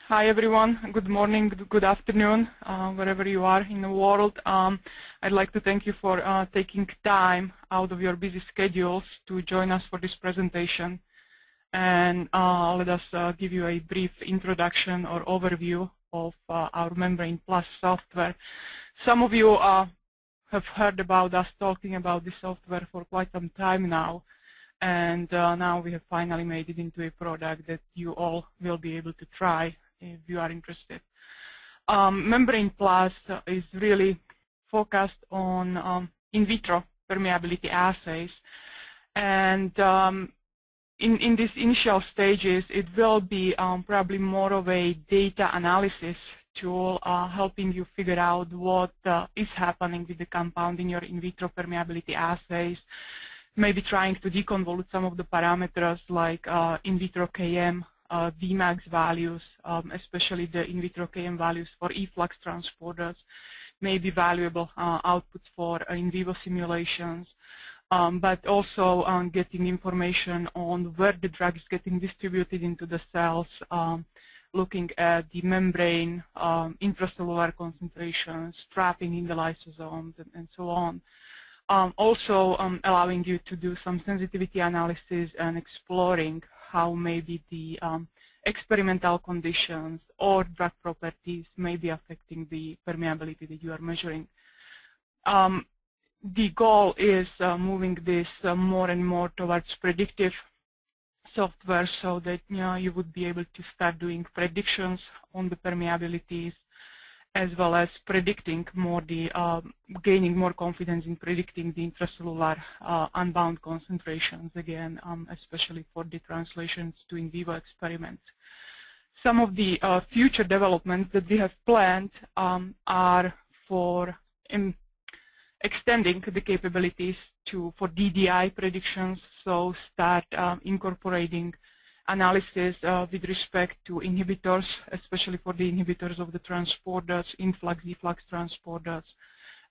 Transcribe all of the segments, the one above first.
Hi everyone, good morning, good afternoon, wherever you are in the world. I'd like to thank you for taking time out of your busy schedules to join us for this presentation. And let us give you a brief introduction or overview of our MembranePlus software. Some of you have heard about us talking about this software for quite some time now. And now we have finally made it into a product that you all will be able to try if you are interested. MembranePlus is really focused on in vitro permeability assays, and in these initial stages it will be probably more of a data analysis tool helping you figure out what is happening with the compound in your in vitro permeability assays, maybe trying to deconvolute some of the parameters like in vitro Km, Vmax values, especially the in vitro Km values for efflux transporters, may be valuable outputs for in vivo simulations, but also getting information on where the drug is getting distributed into the cells, looking at the membrane, intracellular concentrations, trapping in the lysosomes, and so on. Also allowing you to do some sensitivity analysis and exploring how maybe the experimental conditions or drug properties may be affecting the permeability that you are measuring. The goal is moving this more and more towards predictive software so that you would be able to start doing predictions on the permeabilities, as well as predicting more gaining more confidence in predicting the intracellular unbound concentrations again, especially for the translations to in vivo experiments. Some of the future developments that we have planned are for extending the capabilities for DDI predictions, so start incorporating analysis with respect to inhibitors, especially for the inhibitors of the transporters, influx, efflux transporters,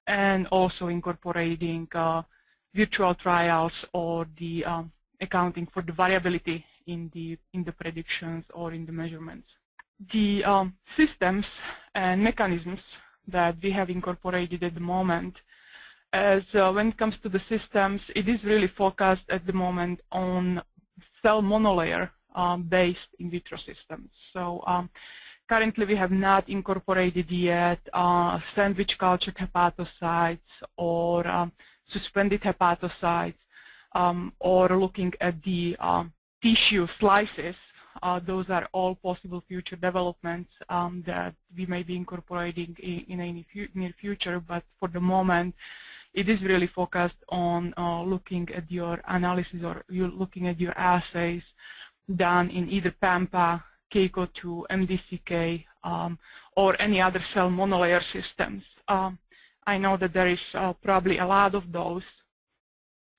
and also incorporating virtual trials or the accounting for the variability in the predictions or in the measurements. The systems and mechanisms that we have incorporated at the moment, as when it comes to the systems, it is really focused at the moment on cell monolayer based in vitro systems. So currently we have not incorporated yet sandwich cultured hepatocytes or suspended hepatocytes or looking at the tissue slices. Those are all possible future developments that we may be incorporating in a near future, but for the moment it is really focused on looking at your analysis or you're looking at your assays done in either PAMPA, KEICO2, MDCK, or any other cell monolayer systems. I know that there is probably a lot of those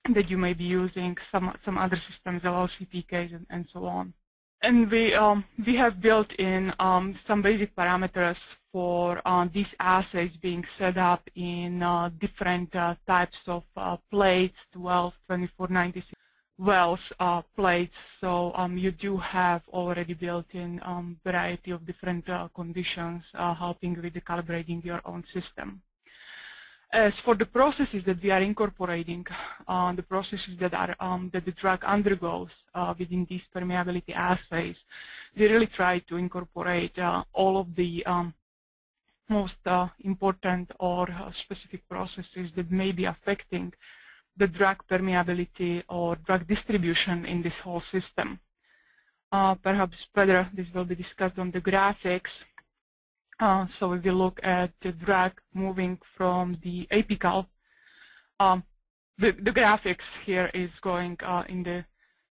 that you may be using, some other systems, LLC-PKs, and so on. And we have built in some basic parameters for these assays being set up in different types of plates, 12, 24, 96 wells plates. So you do have already built in variety of different conditions helping with the calibrating your own system. As for the processes that we are incorporating, the processes that the drug undergoes within these permeability assays, we really try to incorporate all of the most important or specific processes that may be affecting the drug permeability or drug distribution in this whole system. Perhaps better this will be discussed on the graphics. So if we look at the drug moving from the apical, the graphics here is going in the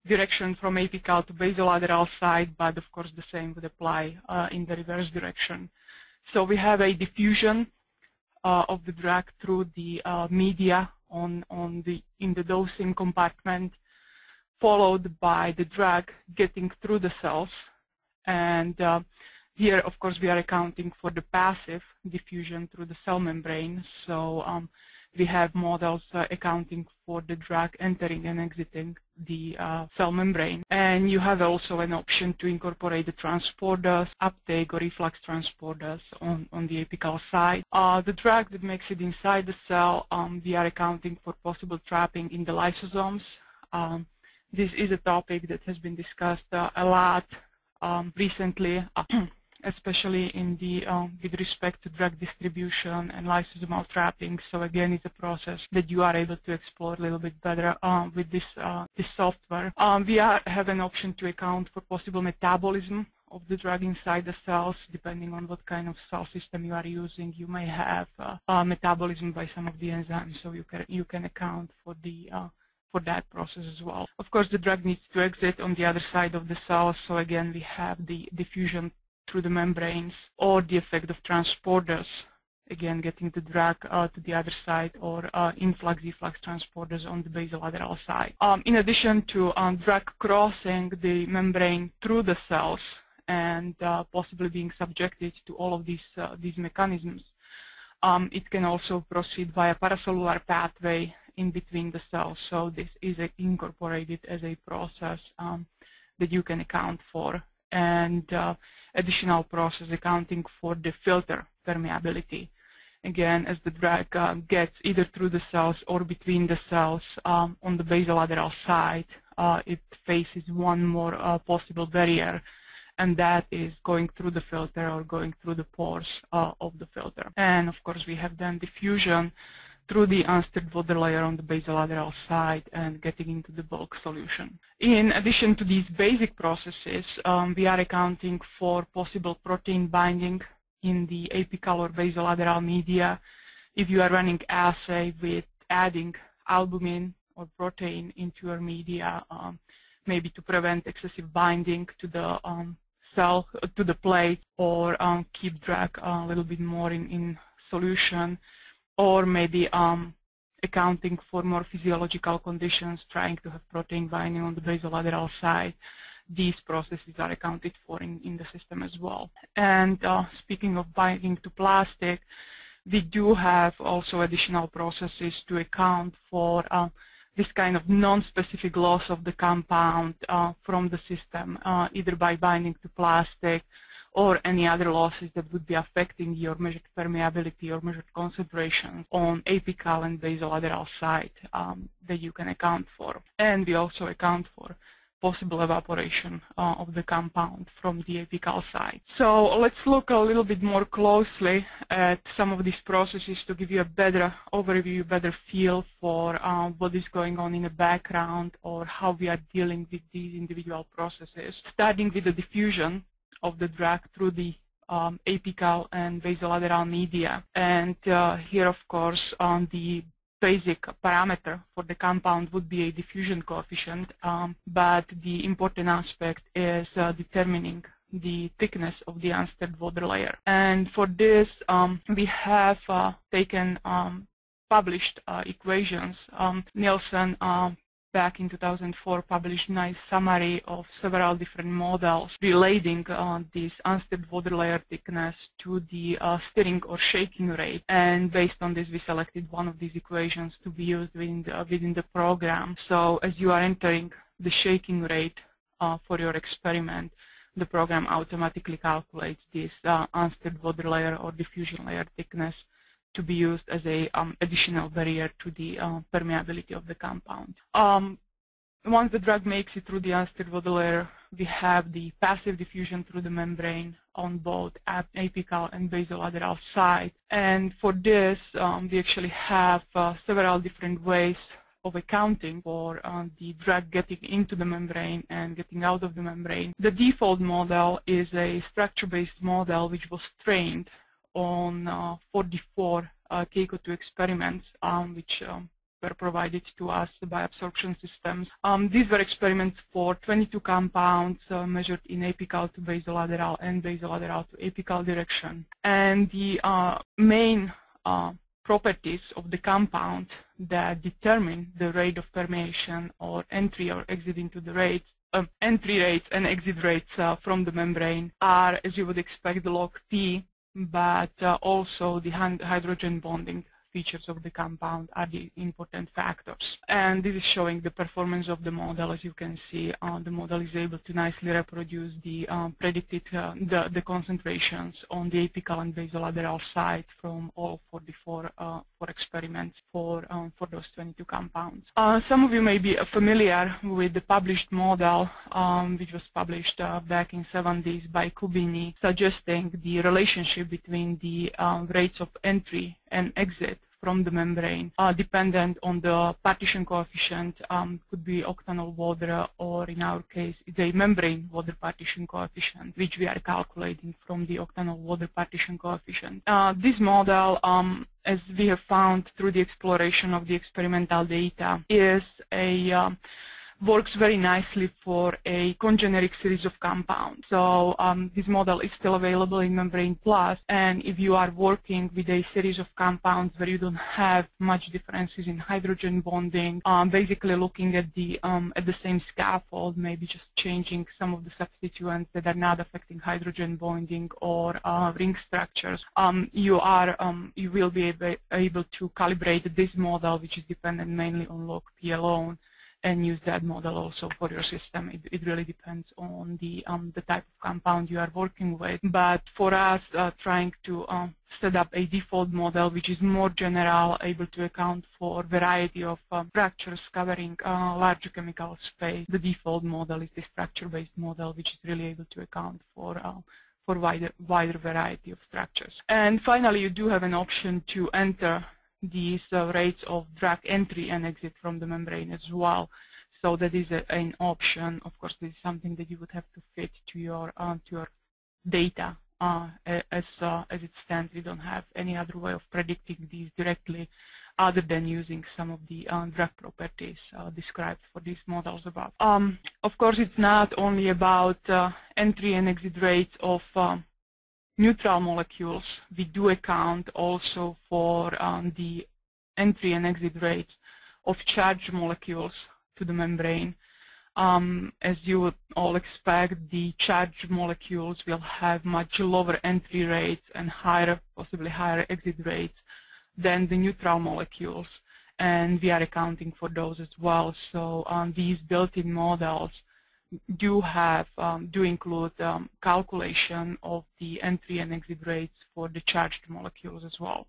direction from apical to basolateral side, but of course the same would apply in the reverse direction. So we have a diffusion of the drug through the media in the dosing compartment, followed by the drug getting through the cells, and here, of course, we are accounting for the passive diffusion through the cell membrane. So we have models accounting for the drug entering and exiting the cell membrane. And you have also an option to incorporate the transporters, uptake or efflux transporters on the apical side. The drug that makes it inside the cell, we are accounting for possible trapping in the lysosomes. This is a topic that has been discussed a lot recently, especially in the with respect to drug distribution and lysosomal trapping. So again, it's a process that you are able to explore a little bit better with this software. We have an option to account for possible metabolism of the drug inside the cells, depending on what kind of cell system you are using. You may have metabolism by some of the enzymes, so you can account for that process as well. Of course, the drug needs to exit on the other side of the cell, so again, we have the diffusion through the membranes or the effect of transporters, again, getting the drug to the other side, or influx, efflux transporters on the basolateral side. In addition to drug crossing the membrane through the cells and possibly being subjected to all of these mechanisms, it can also proceed via paracellular pathway in between the cells. So this is incorporated as a process that you can account for. And additional process accounting for the filter permeability. Again, as the drug gets either through the cells or between the cells on the basolateral side, it faces one more possible barrier, and that is going through the filter or going through the pores of the filter. And of course, we have then diffusion through the unstirred water layer on the basolateral side and getting into the bulk solution. In addition to these basic processes, we are accounting for possible protein binding in the apical or basolateral media. If you are running assay with adding albumin or protein into your media, maybe to prevent excessive binding to the cell, to the plate, or keep drug a little bit more in solution, or maybe accounting for more physiological conditions, trying to have protein binding on the basolateral side. These processes are accounted for in the system as well. And speaking of binding to plastic, we do have also additional processes to account for this kind of non-specific loss of the compound from the system, either by binding to plastic or any other losses that would be affecting your measured permeability or measured concentrations on apical and basolateral side that you can account for. And we also account for possible evaporation of the compound from the apical side. So let's look a little bit more closely at some of these processes to give you a better overview, better feel for what is going on in the background or how we are dealing with these individual processes. Starting with the diffusion of the drug through the apical and basolateral media. And here, of course, the basic parameter for the compound would be a diffusion coefficient, but the important aspect is determining the thickness of the unstirred water layer. And for this, we have taken published equations. Nielsen back in 2004 published a nice summary of several different models relating this unstirred water layer thickness to the stirring or shaking rate. And based on this, we selected one of these equations to be used within the program. So as you are entering the shaking rate for your experiment, the program automatically calculates this unstirred water layer or diffusion layer thickness to be used as a additional barrier to the permeability of the compound. Once the drug makes it through the unstirred water layer, we have the passive diffusion through the membrane on both apical and basolateral side. And for this, we actually have several different ways of accounting for the drug getting into the membrane and getting out of the membrane. The default model is a structure-based model which was trained on 44 Keiko-2 experiments, which were provided to us by absorption systems. These were experiments for 22 compounds measured in apical to basolateral and basolateral to apical direction. And the main properties of the compound that determine the rate of permeation or entry or exit into the rates, entry rates and exit rates from the membrane are, as you would expect, the log P, but also the hydrogen bonding features of the compound are the important factors. And this is showing the performance of the model. As you can see, the model is able to nicely reproduce the predicted the concentrations on the apical and basolateral side from all 44 experiments for those 22 compounds. Some of you may be familiar with the published model, which was published back in 70s by Kubini, suggesting the relationship between the rates of entry and exit from the membrane, dependent on the partition coefficient, could be octanol water, or in our case, the membrane water partition coefficient, which we are calculating from the octanol water partition coefficient. This model, as we have found through the exploration of the experimental data, is works very nicely for a congeneric series of compounds. So this model is still available in MembranePlus, and if you are working with a series of compounds where you don't have much differences in hydrogen bonding, basically looking at the same scaffold, maybe just changing some of the substituents that are not affecting hydrogen bonding or ring structures, you will be able to calibrate this model, which is dependent mainly on log P alone, and use that model also for your system. It really depends on the type of compound you are working with. But for us, trying to set up a default model which is more general, able to account for variety of structures covering larger chemical space, the default model is the structure-based model, which is really able to account for wider variety of structures. And finally, you do have an option to enter these rates of drug entry and exit from the membrane as well. So that is an option. Of course, this is something that you would have to fit to your data. As it stands, we don't have any other way of predicting these directly other than using some of the drug properties described for these models above. Of course, it's not only about entry and exit rates of neutral molecules. We do account also for the entry and exit rates of charged molecules to the membrane. As you would all expect, the charged molecules will have much lower entry rates and possibly higher exit rates than the neutral molecules, and we are accounting for those as well. So these built-in models do include calculation of the entry and exit rates for the charged molecules as well.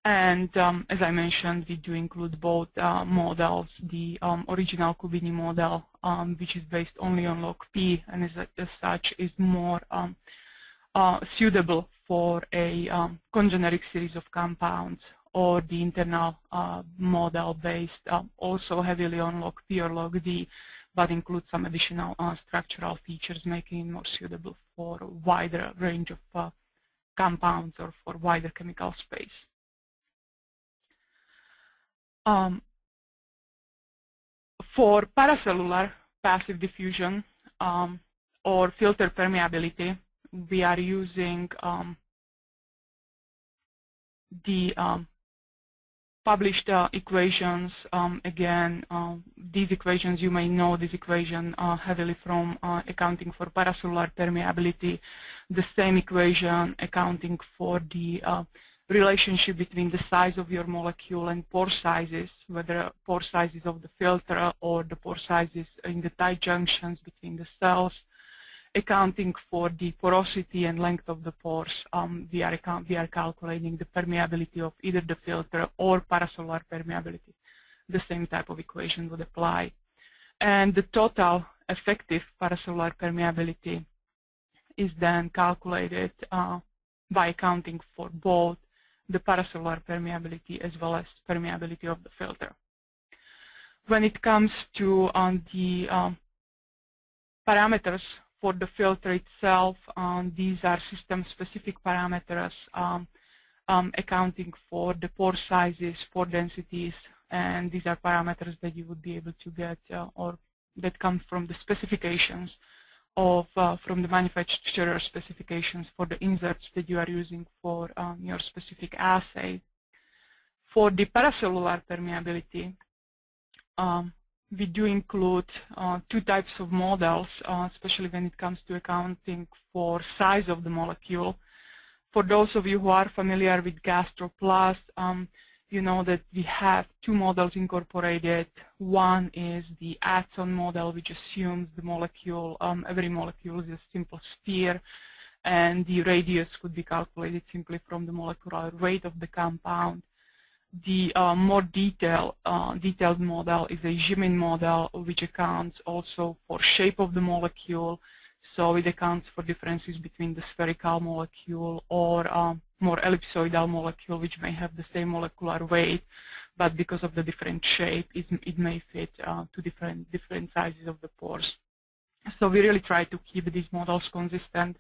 And as I mentioned, we do include both models. The original Kubini model, which is based only on log P, and as such is more suitable for a congeneric series of compounds, or the internal model based also heavily on log P or log D, but includes some additional structural features, making it more suitable for a wider range of compounds or for wider chemical space. For paracellular passive diffusion or filter permeability, we are using the published equations. Again, these equations, you may know this equation heavily from accounting for paracellular permeability. The same equation accounting for the relationship between the size of your molecule and pore sizes, whether pore sizes of the filter or the pore sizes in the tight junctions between the cells, accounting for the porosity and length of the pores. We are calculating the permeability of either the filter or paracellular permeability. The same type of equation would apply. And the total effective paracellular permeability is then calculated by accounting for both the paracellular permeability as well as permeability of the filter. When it comes to the parameters for the filter itself, these are system-specific parameters accounting for the pore sizes, pore densities, and these are parameters that you would be able to get or that come from the specifications of from the manufacturer specifications for the inserts that you are using for your specific assay. For the paracellular permeability, we do include two types of models, especially when it comes to accounting for size of the molecule. For those of you who are familiar with GastroPlus, you know that we have two models incorporated. One is the adson model, which assumes the molecule, every molecule is a simple sphere, and the radius could be calculated simply from the molecular weight of the compound. The more detailed model is a Jimin model, which accounts also for shape of the molecule. So it accounts for differences between the spherical molecule or more ellipsoidal molecule, which may have the same molecular weight, but because of the different shape, it may fit to different sizes of the pores. So we really try to keep these models consistent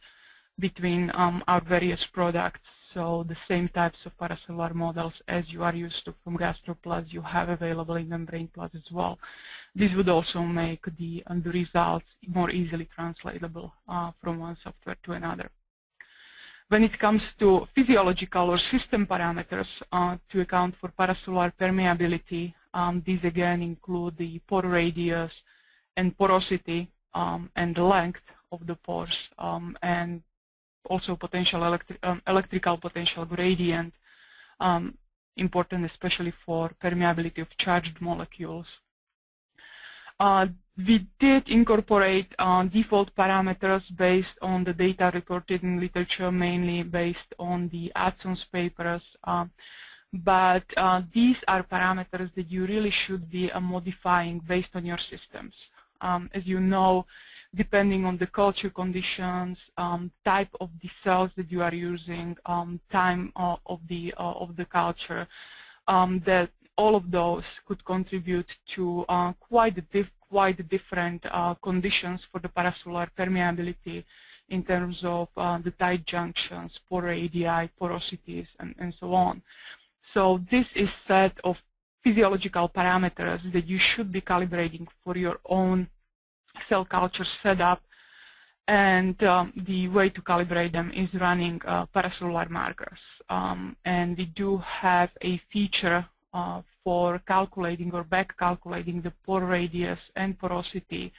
between our various products. So the same types of paracellular models as you are used to from GastroPlus, you have available in MembranePlus as well. This would also make the results more easily translatable from one software to another. When it comes to physiological or system parameters to account for paracellular permeability, these again include the pore radius and porosity and the length of the pores, and also potential electrical potential gradient, important especially for permeability of charged molecules. We did incorporate default parameters based on the data reported in literature, mainly based on the Adson's papers, but these are parameters that you really should be modifying based on your systems. As you know, depending on the culture conditions, type of the cells that you are using, time of the culture, that all of those could contribute to quite different conditions for the paracellular permeability in terms of the tight junctions, pore radii, porosities, and so on. So this is a set of physiological parameters that you should be calibrating for your own cell culture setup, and the way to calibrate them is running paracellular markers. And we do have a feature for calculating or back calculating the pore radius and porosity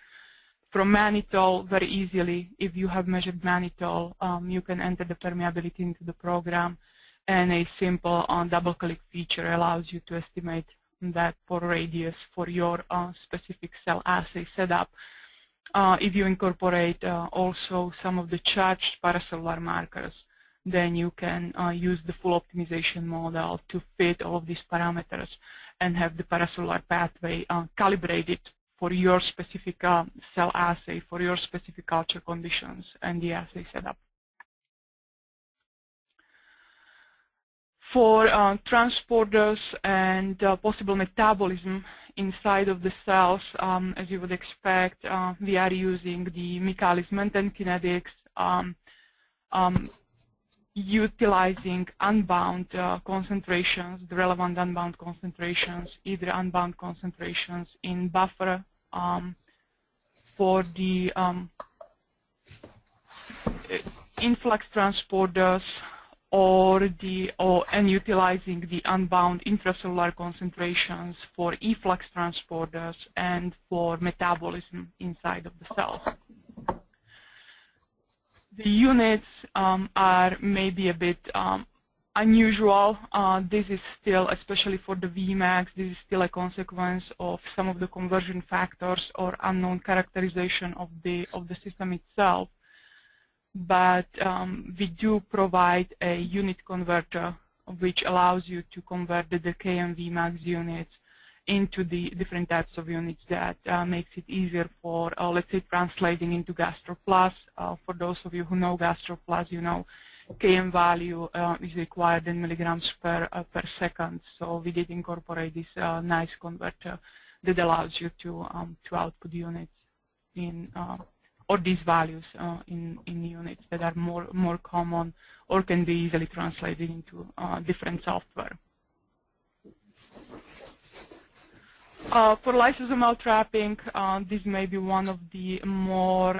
from mannitol very easily. If you have measured mannitol, you can enter the permeability into the program, and a simple double-click feature allows you to estimate that pore radius for your specific cell assay setup. If you incorporate also some of the charged paracellular markers, then you can use the full optimization model to fit all of these parameters and have the paracellular pathway calibrated for your specific cell assay, for your specific culture conditions and the assay setup. For transporters and possible metabolism inside of the cells, as you would expect, we are using the mechanism kinetics, utilizing unbound concentrations, the relevant unbound concentrations, either unbound concentrations in buffer for the influx transporters, and utilizing the unbound intracellular concentrations for efflux transporters and for metabolism inside of the cells. The units are maybe a bit unusual. This is still, especially for the Vmax, this is still a consequence of some of the conversion factors or unknown characterization of the system itself. But we do provide a unit converter which allows you to convert the KM Vmax units into the different types of units that makes it easier for, let's say, translating into GastroPlus. For those of you who know GastroPlus, you know KM value is required in milligrams per second. So we did incorporate this nice converter that allows you to output units in or these values in units that are more common or can be easily translated into different software. For lysosomal trapping, this may be one of the more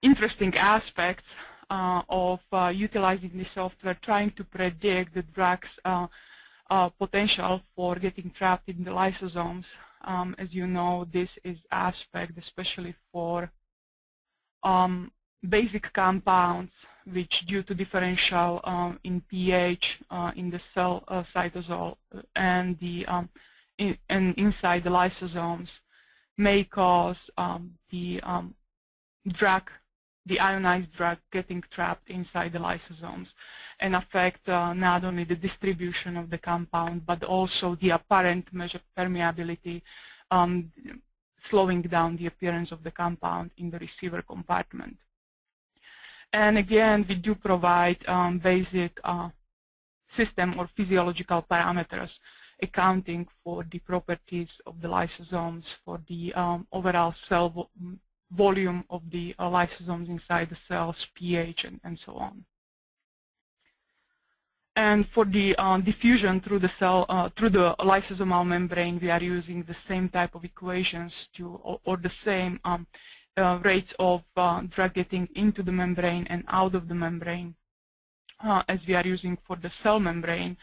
interesting aspects of utilizing the software, trying to predict the drug's potential for getting trapped in the lysosomes. As you know, this is aspect, especially for basic compounds which, due to differential in pH in the cell cytosol and inside the lysosomes, may cause the ionized drug getting trapped inside the lysosomes and affect not only the distribution of the compound but also the apparent measured permeability, slowing down the appearance of the compound in the receiver compartment. And again, we do provide basic system or physiological parameters accounting for the properties of the lysosomes, for the overall cell volume of the lysosomes inside the cells, pH, and so on. And for the diffusion through the cell, through the lysosomal membrane, we are using the same type of equations or the same rates of drug getting into the membrane and out of the membrane as we are using for the cell membrane.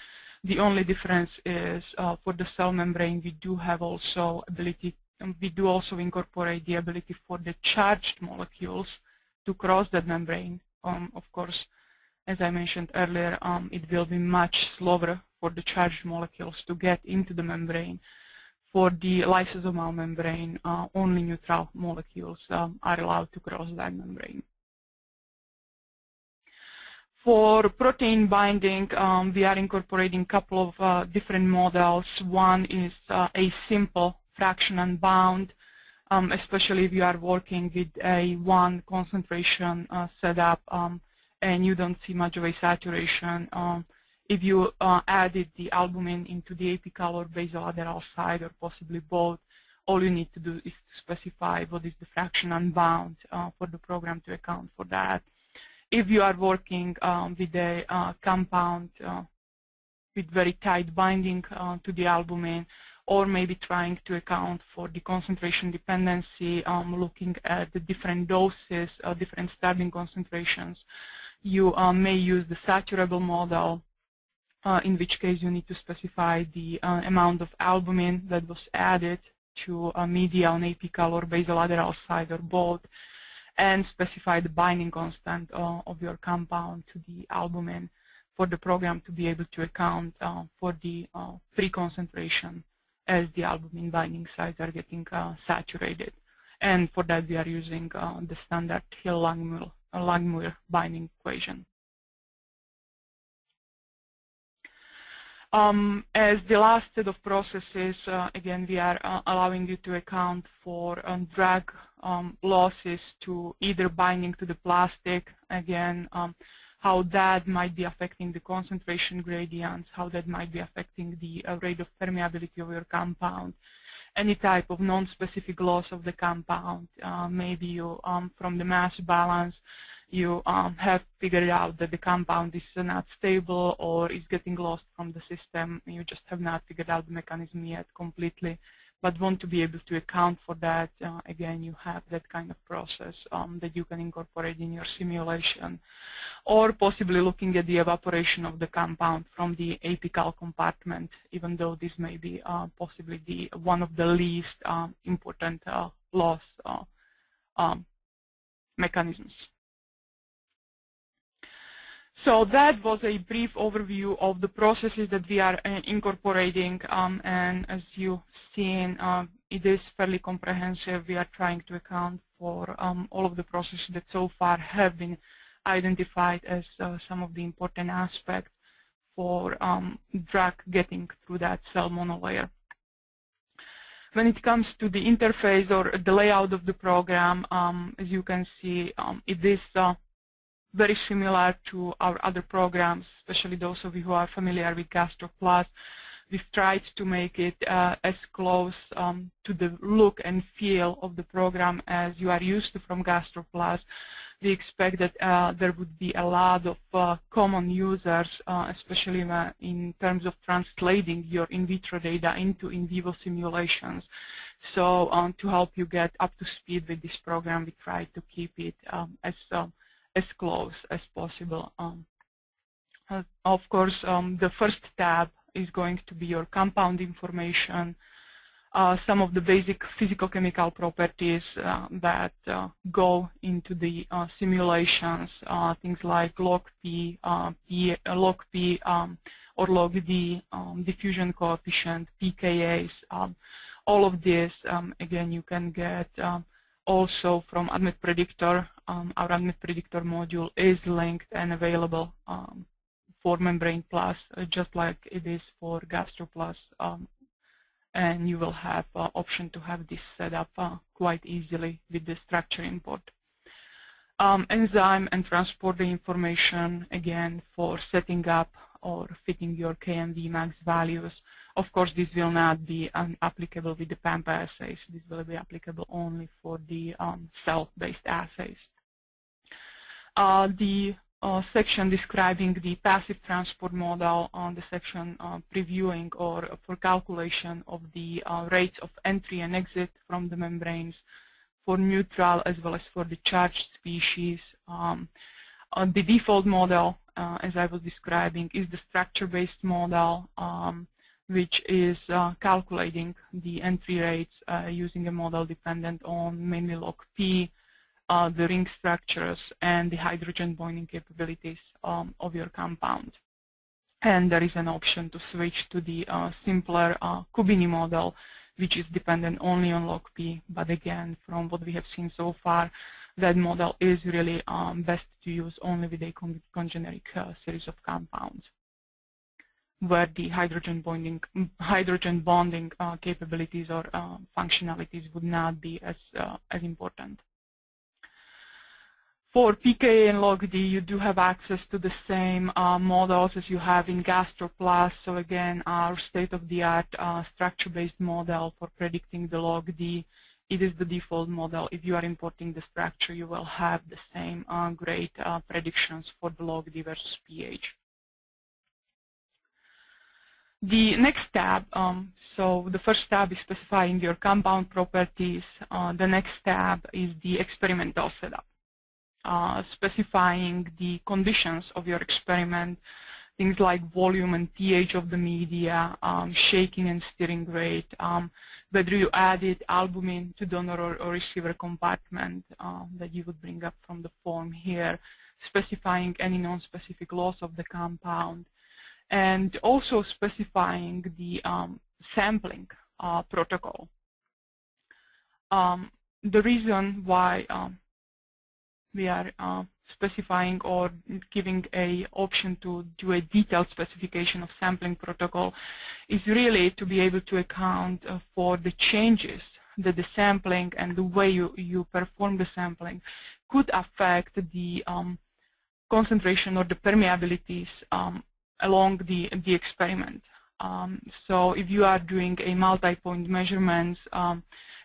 The only difference is for the cell membrane, we do have also ability, we do also incorporate the ability for the charged molecules to cross that membrane. Of course, as I mentioned earlier, it will be much slower for the charged molecules to get into the membrane. For the lysosomal membrane, only neutral molecules are allowed to cross that membrane. For protein binding, we are incorporating a couple of different models. One is a simple fraction unbound, especially if you are working with a one concentration setup and you don't see much of a saturation. If you added the albumin into the apical or basolateral side, or possibly both, all you need to do is to specify what is the fraction unbound for the program to account for that. If you are working with a compound with very tight binding to the albumin, or maybe trying to account for the concentration dependency, looking at the different doses, different starting concentrations, you may use the saturable model, in which case you need to specify the amount of albumin that was added to a medial, an apical, or basolateral side, or both, and specify the binding constant of your compound to the albumin for the program to be able to account for the free concentration as the albumin binding sites are getting saturated. And for that, we are using the standard Hill-Langmuir binding equation. As the last set of processes, again, we are allowing you to account for drug losses to either binding to the plastic, again, how that might be affecting the concentration gradients, how that might be affecting the rate of permeability of your compound, any type of non-specific loss of the compound. Maybe you, from the mass balance, you have figured out that the compound is not stable or is getting lost from the system. You just have not figured out the mechanism yet completely, but want to be able to account for that. Again, you have that kind of process that you can incorporate in your simulation, or possibly looking at the evaporation of the compound from the apical compartment, even though this may be possibly the one of the least important loss mechanisms. So that was a brief overview of the processes that we are incorporating, and as you've seen, it is fairly comprehensive. We are trying to account for all of the processes that so far have been identified as some of the important aspects for drug getting through that cell monolayer. When it comes to the interface or the layout of the program, as you can see, it is very similar to our other programs, especially those of you who are familiar with GastroPlus. We've tried to make it as close to the look and feel of the program as you are used to from GastroPlus. We expect that there would be a lot of common users, especially in terms of translating your in vitro data into in vivo simulations. So to help you get up to speed with this program, we try to keep it as close as possible. Of course, the first tab is going to be your compound information. some of the basic physicochemical properties that go into the simulations, things like log P, log P or log D, diffusion coefficient, pKa's, all of this, again, you can get also from Admit Predictor. Our Admit Predictor module is linked and available for MembranePlus, just like it is for GastroPlus, and you will have option to have this set up quite easily with the structure import. Enzyme and transport the information, again, for setting up or fitting your KMV max values. Of course, this will not be applicable with the PAMPA assays. This will be applicable only for the cell-based assays. The section describing the passive transport model, the section previewing or for calculation of the rates of entry and exit from the membranes for neutral as well as for the charged species. The default model, as I was describing, is the structure-based model, which is calculating the entry rates using a model dependent on mainly log P, the ring structures, and the hydrogen bonding capabilities of your compound. And there is an option to switch to the simpler Kubini model, which is dependent only on log P. But again, from what we have seen so far, that model is really best to use only with a congeneric series of compounds, where the hydrogen bonding capabilities or functionalities would not be as important. For pKa and log D, you do have access to the same models as you have in GastroPlus. So again, our state-of-the-art structure-based model for predicting the log D, it is the default model. If you are importing the structure, you will have the same great predictions for the log D versus pH. The next tab, so the first tab is specifying your compound properties. The next tab is the experimental setup, specifying the conditions of your experiment, things like volume and pH of the media, shaking and stirring rate, whether you added albumin to donor or receiver compartment that you would bring up from the form here, specifying any non-specific loss of the compound, and also specifying the sampling protocol. The reason why we are specifying or giving an option to do a detailed specification of sampling protocol is really to be able to account for the changes that the sampling and the way you perform the sampling could affect the concentration or the permeabilities along the experiment. So if you are doing a multi-point measurements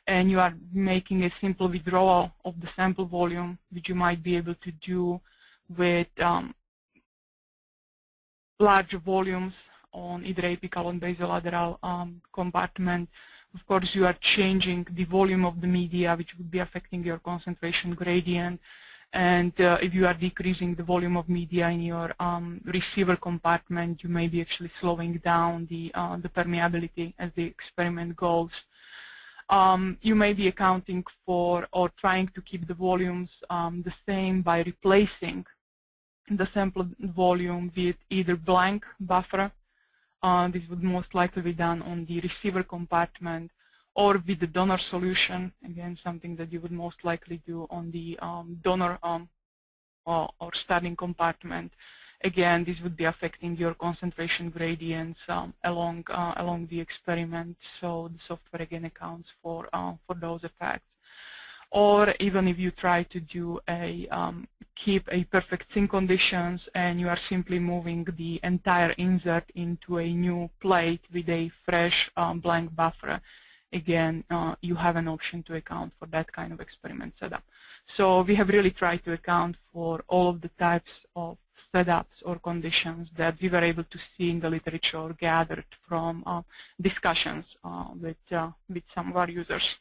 and you are making a simple withdrawal of the sample volume, which you might be able to do with larger volumes on either apical or basolateral compartment, of course you are changing the volume of the media, which would be affecting your concentration gradient. And if you are decreasing the volume of media in your receiver compartment, you may be actually slowing down the permeability as the experiment goes. You may be accounting for or trying to keep the volumes the same by replacing the sample volume with either blank buffer. This would most likely be done on the receiver compartment, or with the donor solution, again, something that you would most likely do on the donor or starting compartment. Again, this would be affecting your concentration gradients along the experiment, so the software again accounts for those effects. Or even if you try to do keep a perfect sync conditions and you are simply moving the entire insert into a new plate with a fresh blank buffer, again, you have an option to account for that kind of experiment setup. So we have really tried to account for all of the types of setups or conditions that we were able to see in the literature or gathered from discussions with some of our users.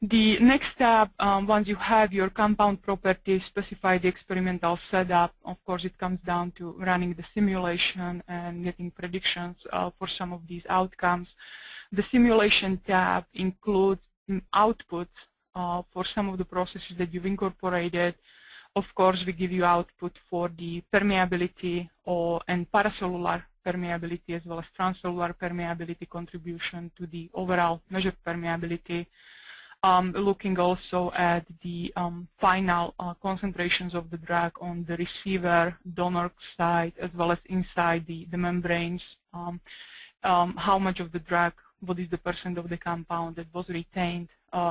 The next step, once you have your compound properties, specify the experimental setup. Of course, it comes down to running the simulation and getting predictions for some of these outcomes. The simulation tab includes outputs for some of the processes that you've incorporated. Of course, we give you output for the permeability and paracellular permeability as well as transcellular permeability contribution to the overall measured permeability. Looking also at the final concentrations of the drug on the receiver donor side as well as inside the membranes. How much of the drug, what is the percent of the compound that was retained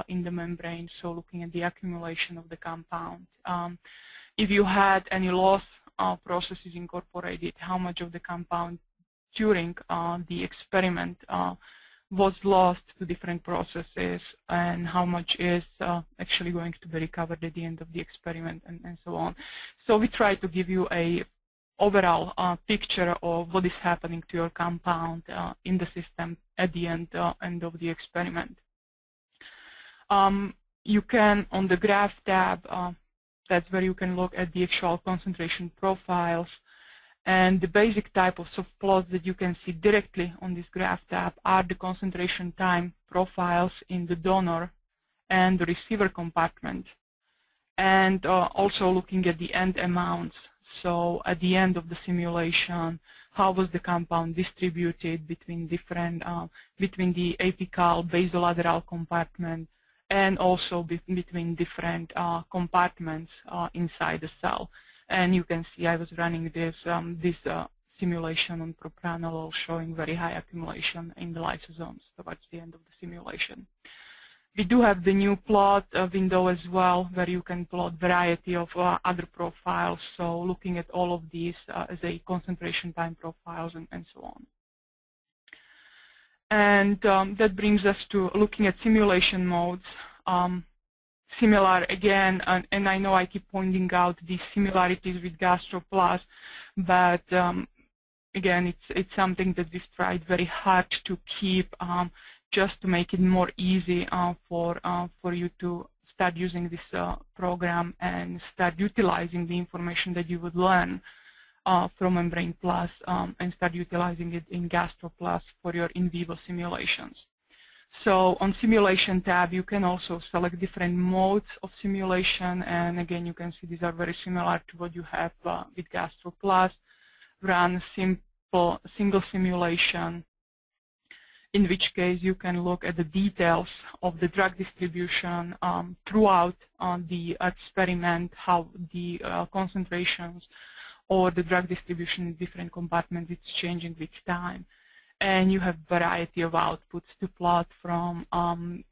in the membrane, so looking at the accumulation of the compound. If you had any loss processes incorporated, how much of the compound during the experiment was lost to different processes, and how much is actually going to be recovered at the end of the experiment, and so on. So we try to give you a overall picture of what is happening to your compound in the system at the end of the experiment. You can, on the graph tab, that's where you can look at the actual concentration profiles. And the basic type of soft plots that you can see directly on this graph tab are the concentration time profiles in the donor and the receiver compartment. And also looking at the end amounts. So at the end of the simulation, how was the compound distributed between different, between the apical basolateral compartment and also between different compartments inside the cell. And you can see I was running this simulation on propranolol, showing very high accumulation in the lysosomes towards the end of the simulation. We do have the new plot window as well, where you can plot variety of other profiles. So looking at all of these as a concentration time profiles and so on. And that brings us to looking at simulation modes. Similar again, and I know I keep pointing out the similarities with GastroPlus, but again, it's something that we've tried very hard to keep, just to make it more easy for you to start using this program and start utilizing the information that you would learn from MembranePlus and start utilizing it in GastroPlus for your in vivo simulations. So on simulation tab, you can also select different modes of simulation, and again, you can see these are very similar to what you have with GastroPlus. Run simple single simulation, in which case you can look at the details of the drug distribution throughout the experiment, how the concentrations or the drug distribution in different compartments is changing with time. And you have variety of outputs to plot from.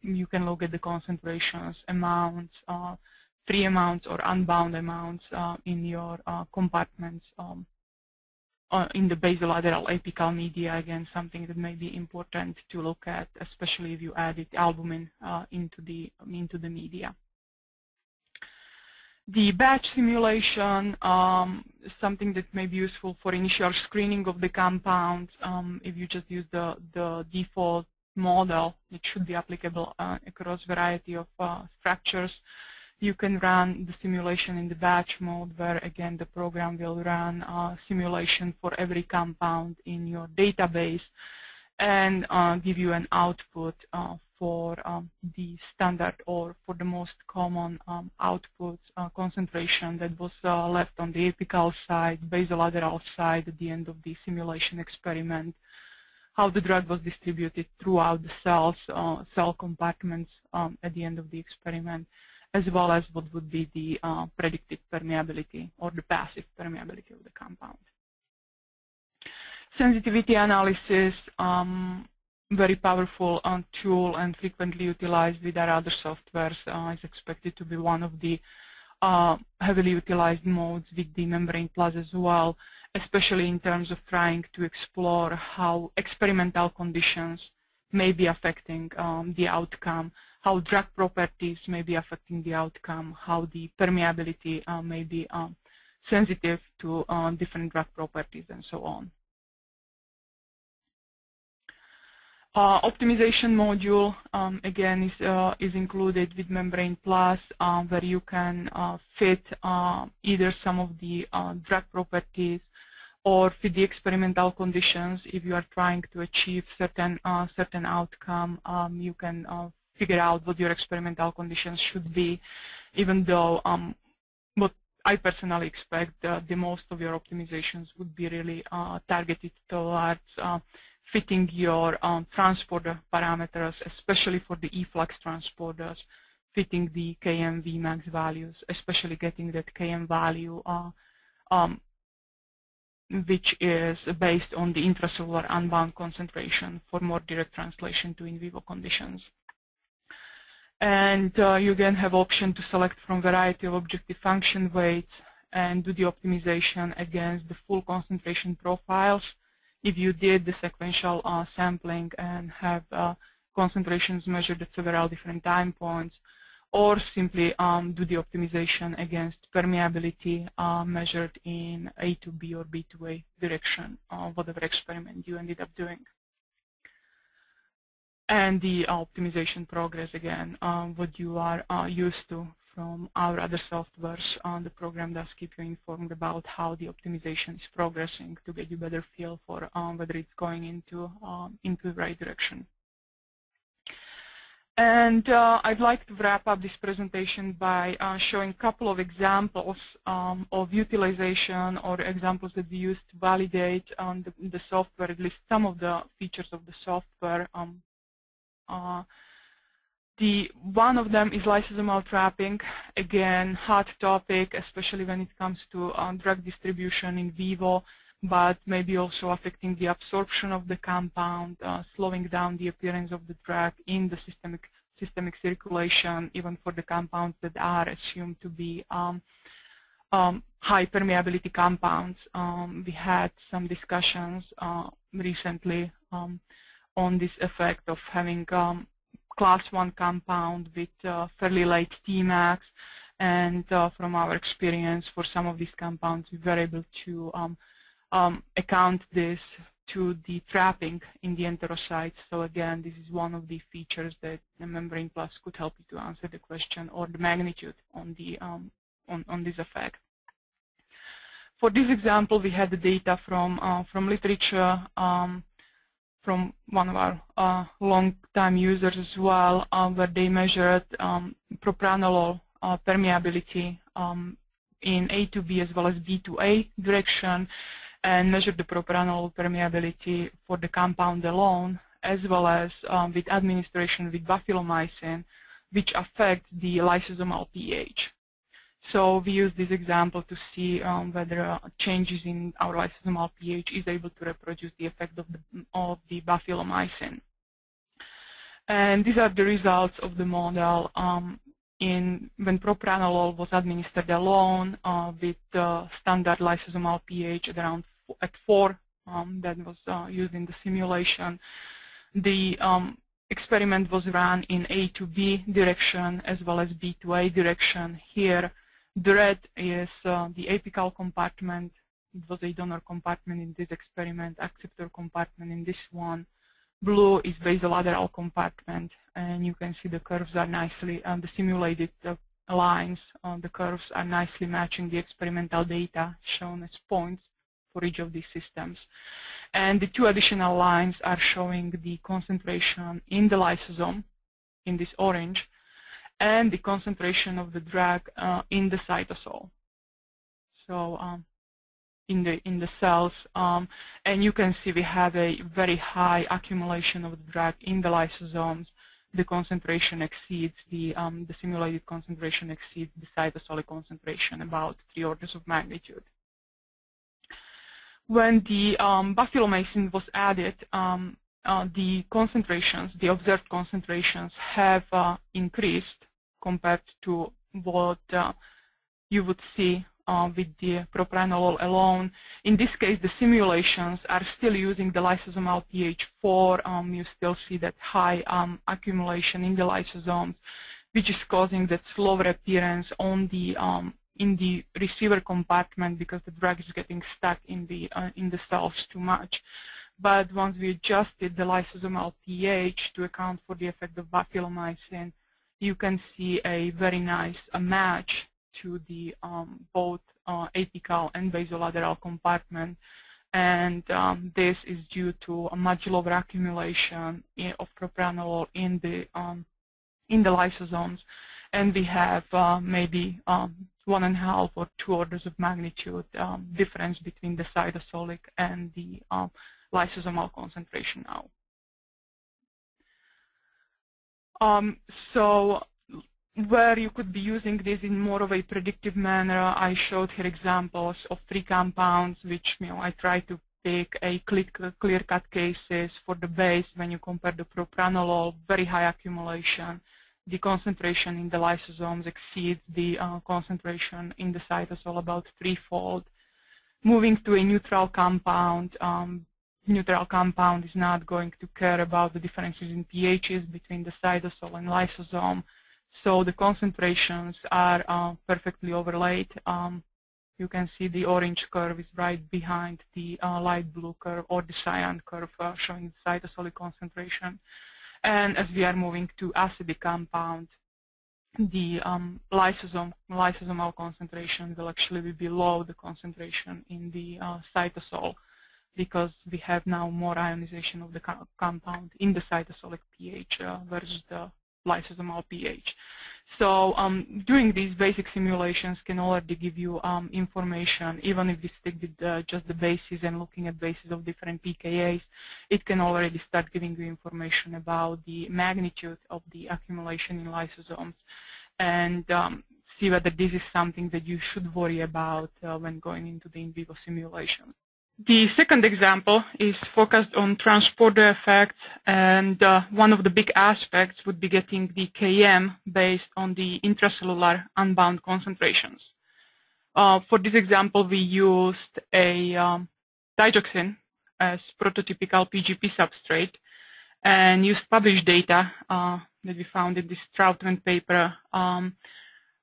You can look at the concentrations, amounts, free amounts or unbound amounts in your compartments in the basolateral apical media. Again, something that may be important to look at, especially if you added albumin into the media. The batch simulation is something that may be useful for initial screening of the compounds. If you just use the default model, it should be applicable across a variety of structures. You can run the simulation in the batch mode, where again the program will run simulation for every compound in your database and give you an output for the standard or for the most common outputs concentration that was left on the apical side, basolateral side at the end of the simulation experiment, how the drug was distributed throughout the cells, cell compartments at the end of the experiment, as well as what would be the predicted permeability or the passive permeability of the compound. Sensitivity analysis, very powerful tool and frequently utilized with our other softwares, is expected to be one of the heavily utilized modes with the MembranePlus as well, especially in terms of trying to explore how experimental conditions may be affecting the outcome, how drug properties may be affecting the outcome, how the permeability may be sensitive to different drug properties, and so on. Optimization module, again, is included with MembranePlus, where you can fit either some of the drug properties or fit the experimental conditions. If you are trying to achieve certain outcome, you can figure out what your experimental conditions should be, even though what I personally expect the most of your optimizations would be really targeted towards fitting your transporter parameters, especially for the efflux transporters, fitting the Km Vmax values, especially getting that Km value which is based on the intracellular unbound concentration for more direct translation to in vivo conditions. And you again have option to select from variety of objective function weights and do the optimization against the full concentration profiles. If you did the sequential sampling and have concentrations measured at several different time points, or simply do the optimization against permeability measured in A to B or B to A direction, whatever experiment you ended up doing. And the optimization progress, again, what you are used to from our other softwares. The program does keep you informed about how the optimization is progressing to get you a better feel for whether it's going into the right direction. And I'd like to wrap up this presentation by showing a couple of examples of utilization or examples that we use to validate the software, at least some of the features of the software. One of them is lysosomal trapping. Again, hot topic, especially when it comes to drug distribution in vivo, but maybe also affecting the absorption of the compound, slowing down the appearance of the drug in the systemic circulation, even for the compounds that are assumed to be high permeability compounds. We had some discussions recently on this effect of having class 1 compound with fairly late Tmax, and from our experience for some of these compounds we were able to account this to the trapping in the enterocytes. So again, this is one of the features that the MembranePlus could help you to answer the question, or the magnitude on the on this effect. For this example, we had the data from literature, from one of our long-time users as well, where they measured propranolol permeability in A to B as well as B to A direction, and measured the propranolol permeability for the compound alone, as well as with administration with bafilomycin, which affect the lysosomal pH. So we use this example to see whether changes in our lysosomal pH is able to reproduce the effect of the bafilomycin. And these are the results of the model when propranolol was administered alone with standard lysosomal pH at 4 that was used in the simulation. The experiment was run in A to B direction as well as B to A direction. Here, the red is the apical compartment. It was a donor compartment in this experiment, acceptor compartment in this one. Blue is basolateral compartment, and you can see the curves are nicely, the simulated lines on the curves are nicely matching the experimental data shown as points for each of these systems. And the two additional lines are showing the concentration in the lysosome, in this orange, and the concentration of the drug in the cytosol. So in the cells, and you can see we have a very high accumulation of the drug in the lysosomes. The concentration exceeds the simulated concentration exceeds the cytosolic concentration about 3 orders of magnitude. When the bafilomycin was added, the concentrations, the observed concentrations, have increased compared to what you would see with the propranolol alone. In this case, the simulations are still using the lysosomal pH 4. You still see that high accumulation in the lysosomes, which is causing that slower appearance on the in the receiver compartment because the drug is getting stuck in the cells too much. but once we adjusted the lysosomal pH to account for the effect of bafilomycin, you can see a very nice match to the both apical and basolateral compartment, and this is due to a much lower accumulation of propranolol in the lysosomes, and we have maybe 1.5 or 2 orders of magnitude difference between the cytosolic and the lysosomal concentration now. So where you could be using this in more of a predictive manner, I showed here examples of 3 compounds, which I try to pick a clear-cut cases for the base when you compare the propranolol, very high accumulation. The concentration in the lysosomes exceeds the concentration in the cytosol about 3-fold. Moving to a neutral compound, is not going to care about the differences in pHs between the cytosol and lysosome, so the concentrations are perfectly overlaid. You can see the orange curve is right behind the light blue curve or the cyan curve showing the cytosolic concentration. And as we are moving to acidic compound, the lysosomal concentration will actually be below the concentration in the cytosol, because we have now more ionization of the compound in the cytosolic pH versus the lysosomal pH. So doing these basic simulations can already give you information, even if we stick with just the bases and looking at bases of different pKa's, it can already start giving you information about the magnitude of the accumulation in lysosomes, and see whether this is something that you should worry about when going into the in vivo simulation. The second example is focused on transporter effects, and one of the big aspects would be getting the Km based on the intracellular unbound concentrations. For this example, we used a digoxin as prototypical PGP substrate and used published data that we found in this Troutman paper,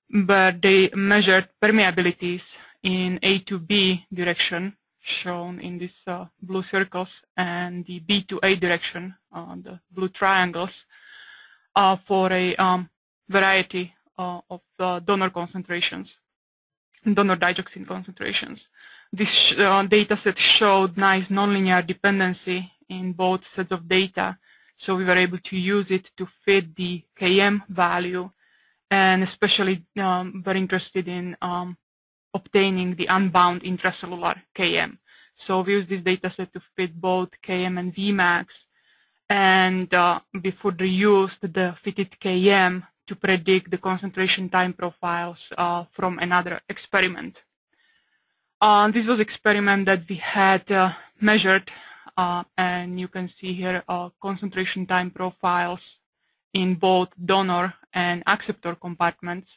where they measured permeabilities in A to B direction, shown in these blue circles, and the B to A direction, the blue triangles, for a variety of donor concentrations, donor digoxin concentrations. This data set showed nice nonlinear dependency in both sets of data, so we were able to use it to fit the Km value, and especially very interested in obtaining the unbound intracellular Km. So we used this data set to fit both Km and Vmax, and we further used the fitted Km to predict the concentration time profiles from another experiment. This was an experiment that we had measured, and you can see here concentration time profiles in both donor and acceptor compartments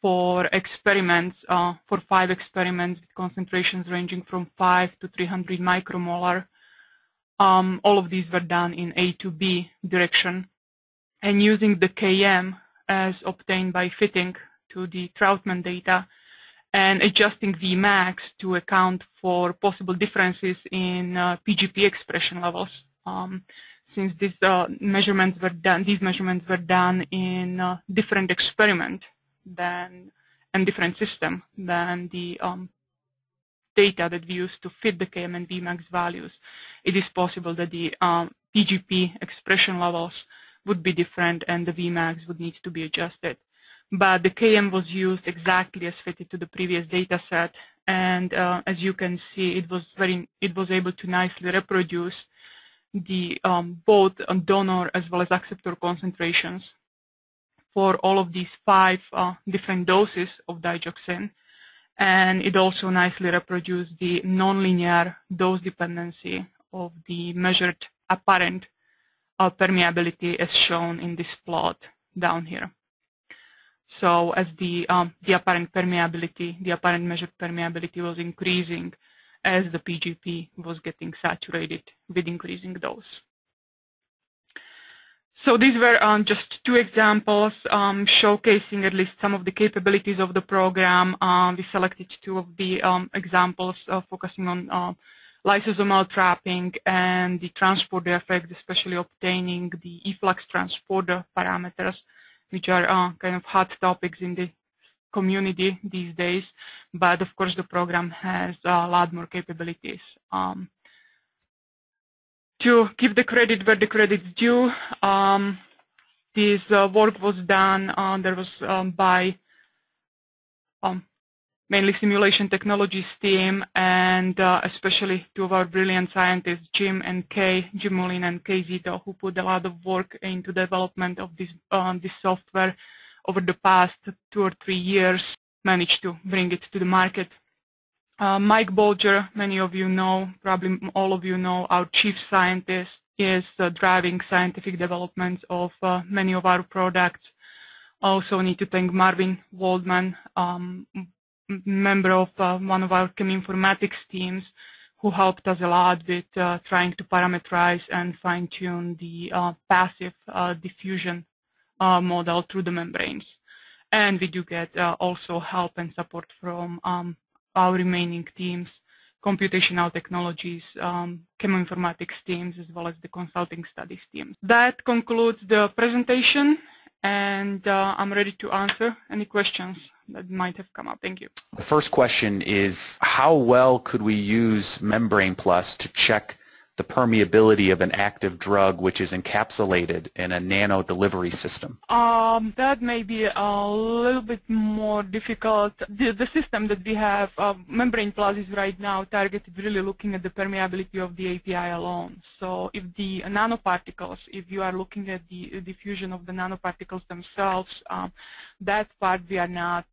for experiments, for 5 experiments with concentrations ranging from 5 to 300 micromolar. All of these were done in A to B direction, and using the Km as obtained by fitting to the Troutman data and adjusting Vmax to account for possible differences in PGP expression levels. Since these measurements were done in different experiment and different system than the data that we used to fit the Km and Vmax values, it is possible that the PGP expression levels would be different and the Vmax would need to be adjusted. But the Km was used exactly as fitted to the previous data set, and as you can see, it was able to nicely reproduce the both donor as well as acceptor concentrations for all of these 5 different doses of digoxin, and it also nicely reproduced the nonlinear dose dependency of the measured apparent permeability as shown in this plot down here. So as the apparent permeability, the apparent measured permeability was increasing as the PGP was getting saturated with increasing dose. So these were just 2 examples showcasing at least some of the capabilities of the program. We selected 2 of the examples focusing on lysosomal trapping and the transporter effect, especially obtaining the efflux transporter parameters, which are kind of hot topics in the community these days. But of course, the program has a lot more capabilities. To give the credit where the credit is due, this work was done. There was by mainly simulation technologies team, and especially two of our brilliant scientists, Jim Mullin and Kay Zito, who put a lot of work into development of this software over the past 2 or 3 years, managed to bring it to the market. Mike Bolger, many of you know, probably all of you know, our chief scientist, is driving scientific development of many of our products. Also need to thank Marvin Waldman, member of one of our cheminformatics teams, who helped us a lot with trying to parameterize and fine-tune the passive diffusion model through the membranes. And we do get also help and support from our remaining teams, computational technologies, cheminformatics teams, as well as the consulting studies teams. That concludes the presentation, and I'm ready to answer any questions that might have come up. Thank you. The first question is, how well could we use MembranePlus to check the permeability of an active drug which is encapsulated in a nano delivery system? That may be a little bit more difficult. The system that we have, MembranePlus, is right now targeted really looking at the permeability of the API alone. So if the nanoparticles, if you are looking at the diffusion of the nanoparticles themselves, that part we are not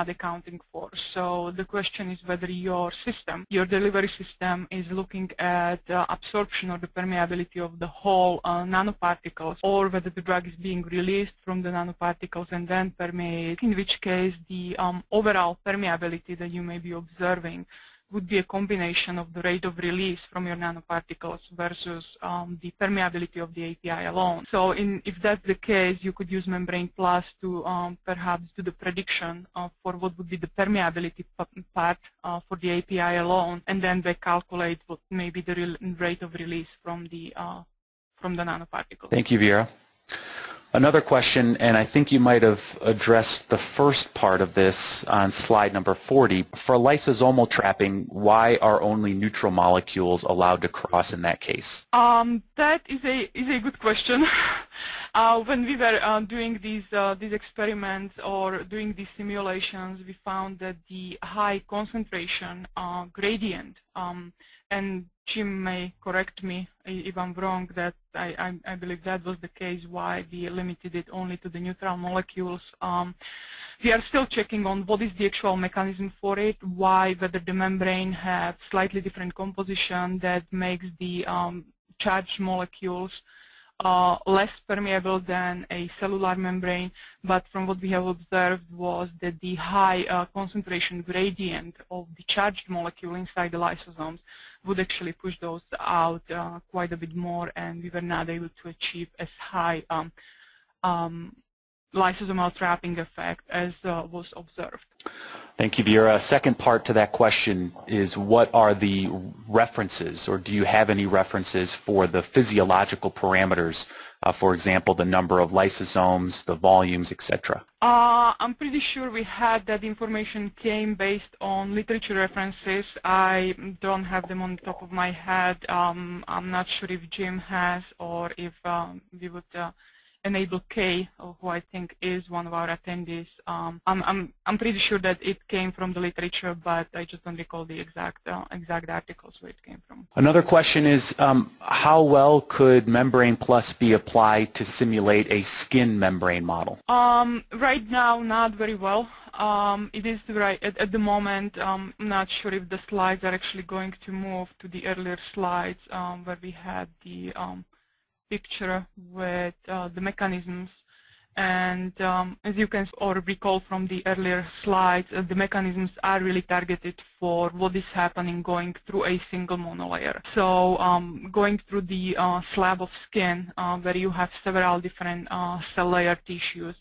accounting for. So the question is whether your system, your delivery system, is looking at absorption or the permeability of the whole nanoparticles, or whether the drug is being released from the nanoparticles and then permeate, in which case the overall permeability that you may be observing would be a combination of the rate of release from your nanoparticles versus the permeability of the API alone. So if that's the case, you could use MembranePlus to perhaps do the prediction for what would be the permeability part for the API alone, and then they calculate what may be the rate of release from the nanoparticles. Thank you, Viera. Another question, and I think you might have addressed the first part of this on slide number 40. For lysosomal trapping, why are only neutral molecules allowed to cross in that case? That is a good question. When we were doing these experiments or doing these simulations, we found that the high concentration gradient, and Jim may correct me if I'm wrong, that I believe that was the case why we limited it only to the neutral molecules. We are still checking on what is the actual mechanism for it, why, whether the membrane has slightly different composition that makes the charged molecules less permeable than a cellular membrane, but from what we have observed was that the high concentration gradient of the charged molecule inside the lysosomes would actually push those out quite a bit more, and we were not able to achieve as high lysosomal trapping effect as was observed. Thank you, Viera. Second part to that question is, what are the references, or do you have any references for the physiological parameters, for example, the number of lysosomes, the volumes, etc.? I'm pretty sure we had that information came based on literature references. I don't have them on the top of my head. I'm not sure if Jim has, or if we would enable Kay, who I think is one of our attendees. I'm pretty sure that it came from the literature, but I just don't recall the exact articles where it came from. Another question is, how well could MembranePlus be applied to simulate a skin membrane model? Right now, not very well. It is right at the moment. I'm not sure if the slides are actually going to move to the earlier slides where we had the picture with the mechanisms, and as you can or recall from the earlier slides, the mechanisms are really targeted for what is happening going through a single monolayer. So going through the slab of skin where you have several different cell layer tissues,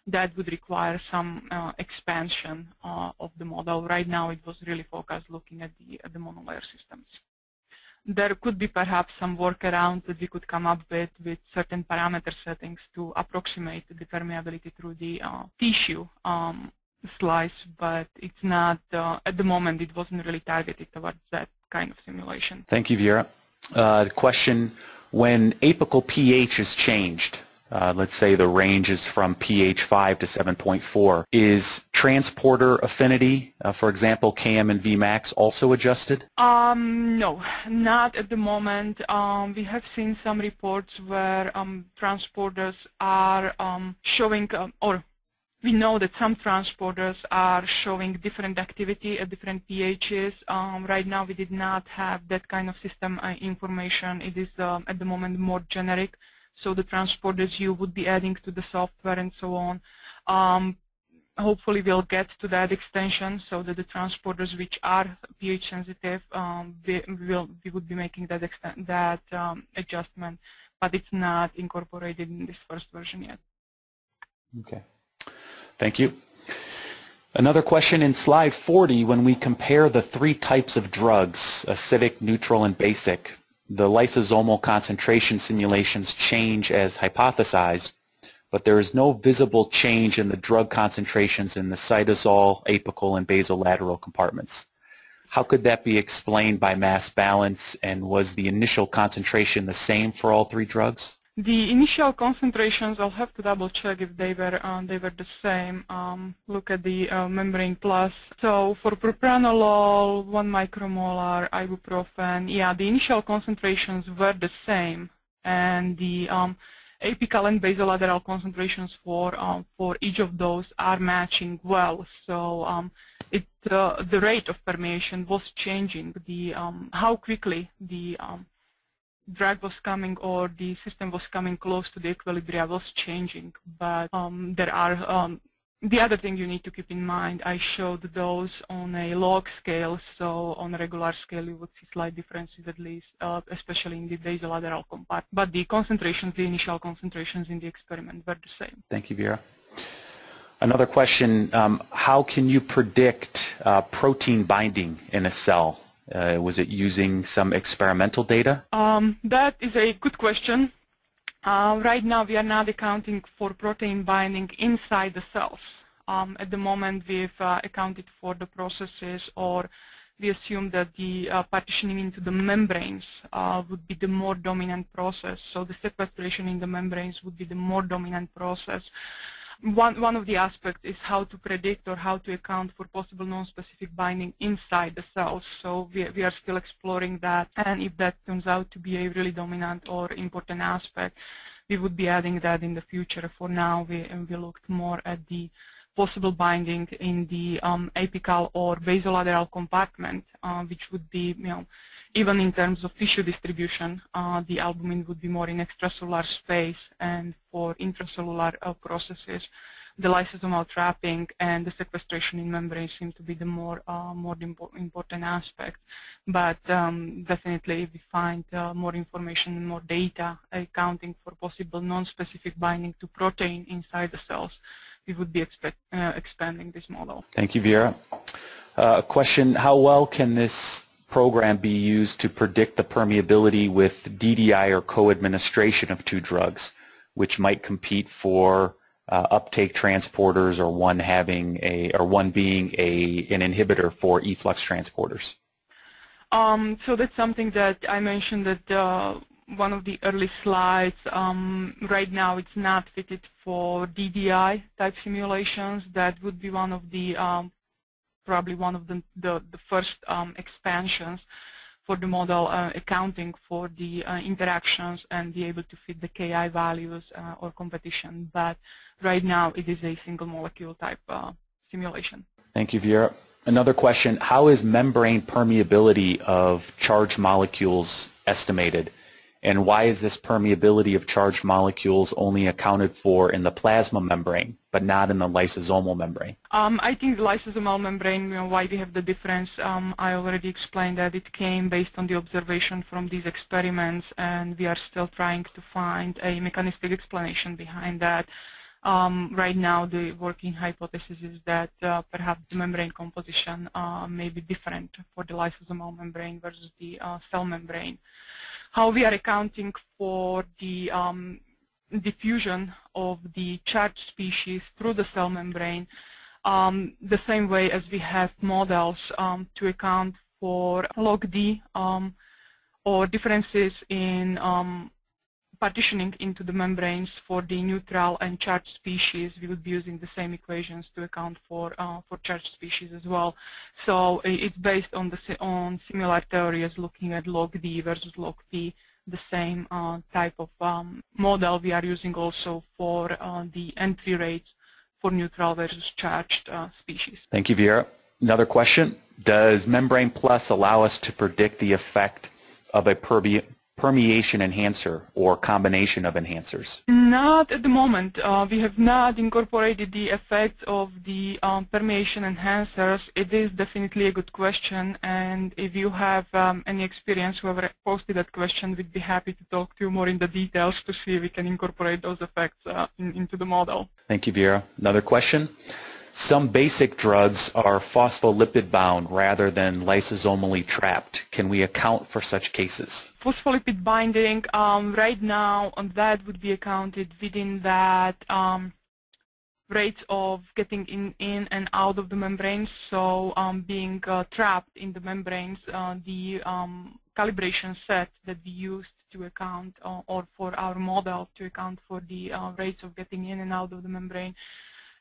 that would require some expansion of the model. Right now it was really focused looking at the monolayer systems. there could be perhaps some workarounds that we could come up with certain parameter settings to approximate the permeability through the tissue slice, but it's not, at the moment, it wasn't really targeted towards that kind of simulation. Thank you, Viera. Question, when apical pH is changed, let's say the range is from pH 5 to 7.4, is transporter affinity, for example, Km and Vmax, also adjusted? No, not at the moment. We have seen some reports where transporters are showing, or we know that some transporters are showing different activity at different pHs. Right now we did not have that kind of system information. It is at the moment more generic. So the transporters you would be adding to the software and so on. Hopefully we'll get to that extension so that the transporters which are pH sensitive, we would be making that adjustment, but it's not incorporated in this first version yet. Okay. Thank you. Another question in slide 40, when we compare the three types of drugs, acidic, neutral, and basic, the lysosomal concentration simulations change as hypothesized, but there is no visible change in the drug concentrations in the cytosol, apical, and basolateral compartments. How could that be explained by mass balance, and was the initial concentration the same for all three drugs? The initial concentrations, I'll have to double check if they were the same. Look at the MembranePlus. So for propranolol, 1 micromolar, ibuprofen, yeah, the initial concentrations were the same, and the apical and basolateral concentrations for each of those are matching well. So the rate of permeation was changing. The how quickly the drug was coming or the system was coming close to the equilibria was changing, but there are the other thing you need to keep in mind, I showed those on a log scale, so on a regular scale you would see slight differences at least, especially in the basolateral compartment, but the concentrations, the initial concentrations in the experiment were the same. Thank you, Viera. Another question, how can you predict protein binding in a cell? Was it using some experimental data? That is a good question. Right now we are not accounting for protein binding inside the cells. At the moment we've accounted for the processes, or we assume that the partitioning into the membranes would be the more dominant process. So the sequestration in the membranes would be the more dominant process. One of the aspects is how to predict or how to account for possible non-specific binding inside the cells. So we are still exploring that, and if that turns out to be a really dominant or important aspect, we would be adding that in the future. For now, we looked more at the possible binding in the apical or basolateral compartment, which would be, even in terms of tissue distribution, the albumin would be more in extracellular space, and for intracellular processes, the lysosomal trapping and the sequestration in membrane seem to be the more important aspect. But definitely, if we find more information and more data accounting for possible non-specific binding to protein inside the cells, we would be expanding this model. Thank you, Viera. A question, how well can this program be used to predict the permeability with DDI or co-administration of two drugs, which might compete for uptake transporters, or one being an inhibitor for efflux transporters? So that's something that I mentioned that one of the early slides. Right now it's not fitted for DDI type simulations. That would be one of the probably one of the first expansions for the model, accounting for the interactions and be able to fit the Ki values or competition. But right now it is a single molecule type simulation. Thank you, Viera. Another question, how is membrane permeability of charged molecules estimated? And why is this permeability of charged molecules only accounted for in the plasma membrane, but not in the lysosomal membrane? I think the lysosomal membrane, why we have the difference, I already explained that it came based on the observation from these experiments, and we are still trying to find a mechanistic explanation behind that. Right now, the working hypothesis is that perhaps the membrane composition may be different for the lysosomal membrane versus the cell membrane. How we are accounting for the diffusion of the charged species through the cell membrane, the same way as we have models to account for log D or differences in partitioning into the membranes for the neutral and charged species. We would be using the same equations to account for charged species as well. So it's based on similar theories, looking at log D versus log P, the same type of model we are using also for the entry rates for neutral versus charged species. Thank you, Viera. Another question: does MembranePlus allow us to predict the effect of a permeation enhancer or combination of enhancers? Not at the moment. We have not incorporated the effects of the permeation enhancers. It is definitely a good question, and if you have any experience, whoever posted that question, we'd be happy to talk to you more in the details to see if we can incorporate those effects into the model. Thank you, Viera. Another question: some basic drugs are phospholipid bound rather than lysosomally trapped. Can we account for such cases? Phospholipid binding, right now, that would be accounted within that rates of getting in and out of the membranes. So being trapped in the membranes, the calibration set that we used to account or for our model to account for the rates of getting in and out of the membrane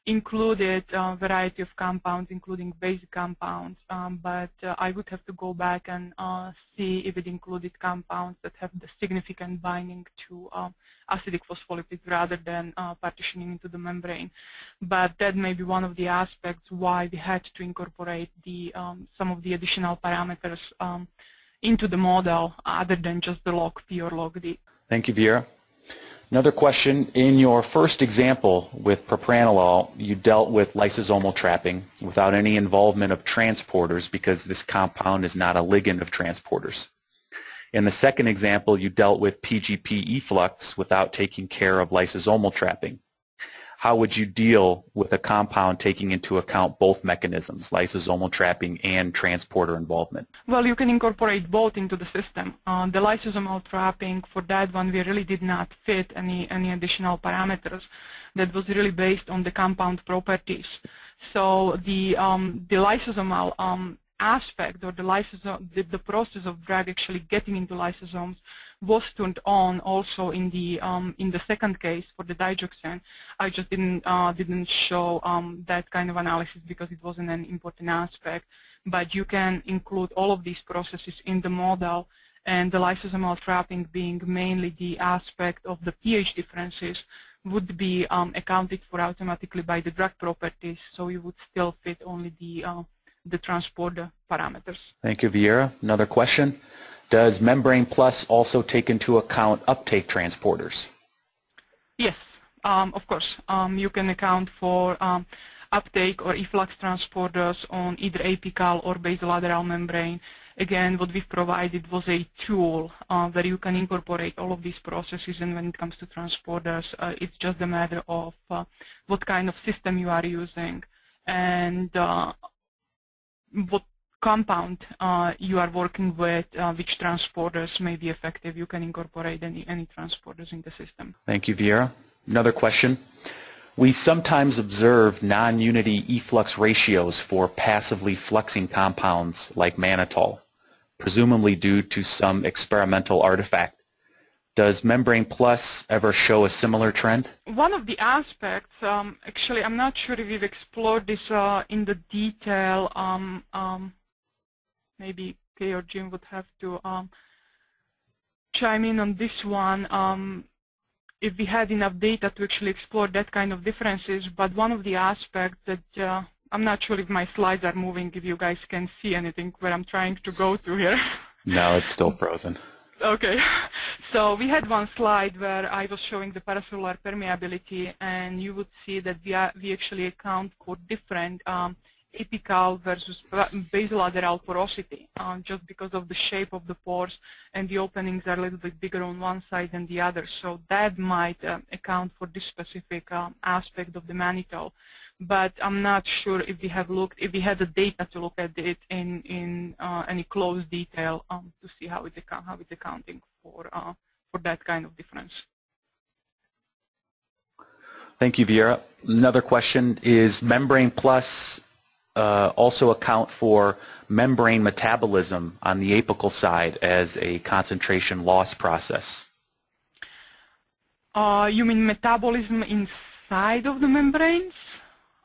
included a variety of compounds, including basic compounds, but I would have to go back and see if it included compounds that have the significant binding to acidic phospholipids rather than partitioning into the membrane. But that may be one of the aspects why we had to incorporate the some of the additional parameters into the model other than just the log P or log D. Thank you, Viera. Another question: in your first example with propranolol, you dealt with lysosomal trapping without any involvement of transporters because this compound is not a ligand of transporters. In the second example, you dealt with PGP efflux without taking care of lysosomal trapping. How would you deal with a compound taking into account both mechanisms, lysosomal trapping and transporter involvement? Well, you can incorporate both into the system. The lysosomal trapping, for that one, we really did not fit any additional parameters. That was really based on the compound properties. So the lysosomal aspect, or the process of drug actually getting into lysosomes, was turned on also in the second case for the digoxin. I just didn't show that kind of analysis because it wasn't an important aspect. But you can include all of these processes in the model, and the lysosomal trapping being mainly the aspect of the pH differences would be accounted for automatically by the drug properties, so you would still fit only the transporter parameters. Thank you, Viera. Another question: does MembranePlus also take into account uptake transporters? Yes, of course. You can account for uptake or efflux transporters on either apical or basolateral membrane. Again, what we've provided was a tool where you can incorporate all of these processes, and when it comes to transporters, it's just a matter of what kind of system you are using and what compound you are working with, which transporters may be effective. You can incorporate any transporters in the system. Thank you, Viera. Another question: we sometimes observe non-unity efflux ratios for passively fluxing compounds like mannitol, presumably due to some experimental artifact. Does MembranePlus ever show a similar trend? One of the aspects, actually, I'm not sure if we've explored this in the detail. Maybe Kay or Jim would have to chime in on this one if we had enough data to actually explore that kind of differences. But one of the aspects that I'm not sure if my slides are moving, if you guys can see anything where I'm trying to go to here. No, it's still frozen. Okay, so we had one slide where I was showing the paracellular permeability, and you would see that we actually account for different apical versus basolateral porosity, just because of the shape of the pores, and the openings are a little bit bigger on one side than the other. So that might account for this specific aspect of the mannitol. But I'm not sure if we have looked, if we had the data to look at it in any close detail to see how it's accounting for that kind of difference. Thank you, Viera. Another question is, MembranePlus also account for membrane metabolism on the apical side as a concentration loss process? You mean metabolism inside of the membranes?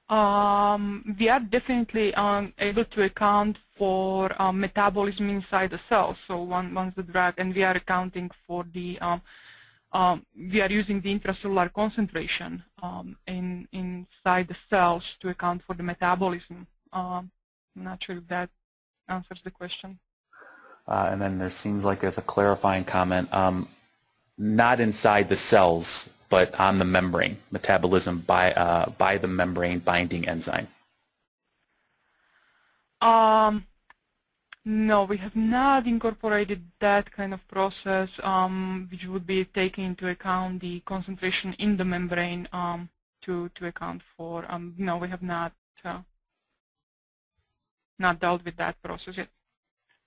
We are definitely able to account for metabolism inside the cell. So once the drug, and we are accounting for the, we are using the intracellular concentration inside the cells to account for the metabolism. I'm not sure if that answers the question. And then there seems like there's a clarifying comment. Not inside the cells, but on the membrane, metabolism by the membrane binding enzyme. No, we have not incorporated that kind of process, which would be taking into account the concentration in the membrane to account for. No, we have not dealt with that process yet.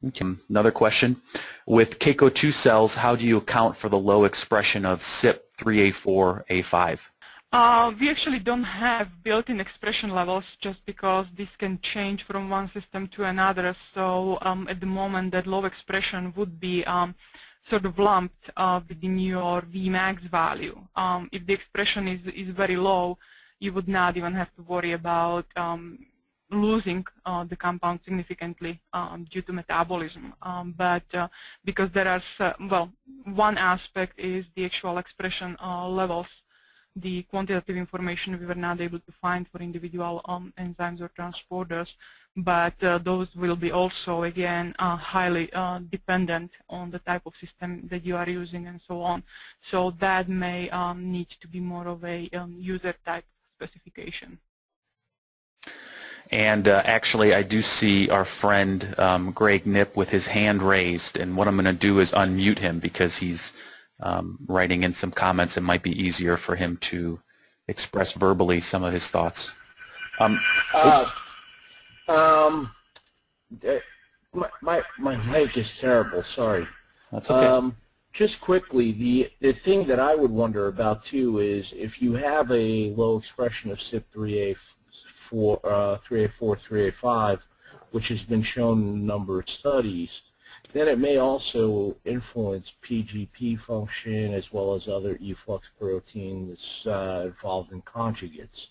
Okay. Another question. With CACO2 cells, how do you account for the low expression of CYP3A4A5? We actually don't have built-in expression levels, just because this can change from one system to another. So at the moment, that low expression would be sort of lumped within your Vmax value. If the expression is very low, you would not even have to worry about losing the compound significantly due to metabolism. But because there are, well, one aspect is the actual expression levels. The quantitative information we were not able to find for individual enzymes or transporters, but those will be also, again, highly dependent on the type of system that you are using and so on. So that may need to be more of a user type specification. And actually, I do see our friend Greg Knipp with his hand raised, and what I'm going to do is unmute him because he's writing in some comments. It might be easier for him to express verbally some of his thoughts. My mic is terrible. Sorry. That's okay. Just quickly, the thing that I would wonder about too is if you have a low expression of CYP3A4, 3A5, which has been shown in a number of studies, then it may also influence PGP function as well as other efflux proteins involved in conjugates.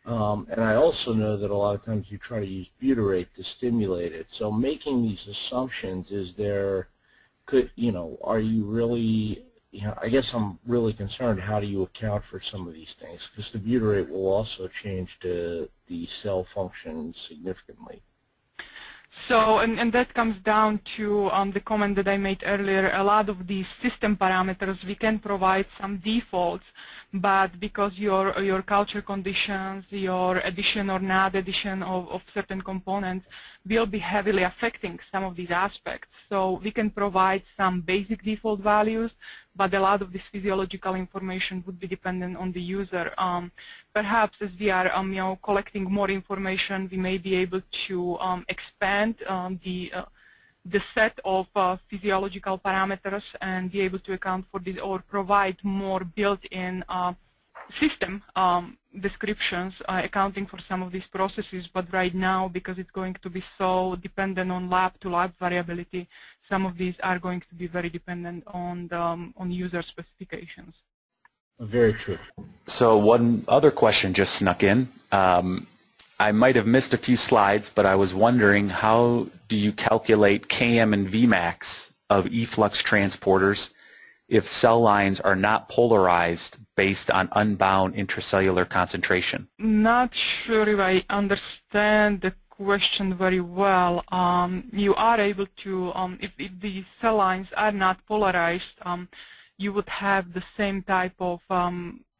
And I also know that a lot of times you try to use butyrate to stimulate it. So making these assumptions, is there, are you really, I guess I'm really concerned, how do you account for some of these things? Because the butyrate will also change the cell function significantly. So, and that comes down to the comment that I made earlier. A lot of these system parameters, we can provide some defaults, but because your culture conditions, your addition or not addition of certain components will be heavily affecting some of these aspects. So we can provide some basic default values, but a lot of this physiological information would be dependent on the user. Perhaps as we are collecting more information, we may be able to expand the set of physiological parameters and be able to account for this, or provide more built-in system descriptions accounting for some of these processes. But right now, because it's going to be so dependent on lab-to-lab variability, some of these are going to be very dependent on user specifications. Very true. So one other question just snuck in. I might have missed a few slides, but I was wondering, how do you calculate Km and Vmax of efflux transporters if cell lines are not polarized based on unbound intracellular concentration? Not sure if I understand the question very well. You are able to, if the cell lines are not polarized, you would have the same type of